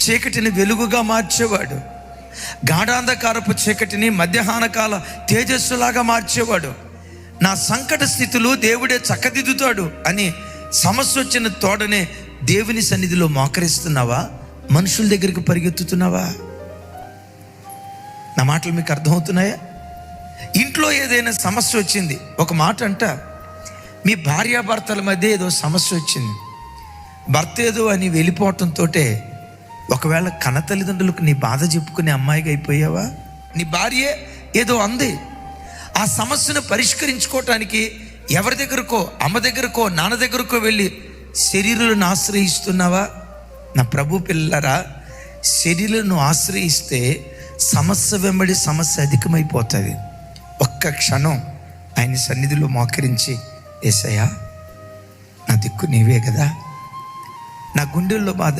చీకటిని వెలుగుగా మార్చేవాడు, గాఢాంధకారపు చీకటిని మధ్యాహ్నకాల తేజస్సులాగా మార్చేవాడు. నా సంకట స్థితులు దేవుడే చక్కదిద్దుతాడు అని సమస్య వచ్చిన తోడనే దేవుని సన్నిధిలో మోకరిస్తున్నావా? మనుషుల దగ్గరికి పరిగెత్తుతున్నావా? నా మాటలు మీకు అర్థమవుతున్నాయా? ఇంట్లో ఏదైనా సమస్య వచ్చింది, ఒక మాట అంట, మీ భార్యాభర్తల మధ్య ఏదో సమస్య వచ్చింది, భర్త ఏదో అని వెళ్ళిపోవటంతో ఒకవేళ కన్న తల్లిదండ్రులకు నీ బాధ చెప్పుకునే అమ్మాయిగా అయిపోయావా? నీ భార్యే ఏదో అంది, ఆ సమస్యను పరిష్కరించుకోవటానికి ఎవరి దగ్గరకో, అమ్మ దగ్గరకో, నాన్న దగ్గరకో వెళ్ళి శరీరాలను ఆశ్రయిస్తున్నావా? నా ప్రభు పిల్లరా, శరీరాలను ఆశ్రయిస్తే సమస్య వెంబడి సమస్య అధికమైపోతుంది. ఒక్క క్షణం ఆయన సన్నిధిలో మోకరించి, యేసయ్యా నా దిక్కు నీవే కదా, నా గుండెల్లో బాధ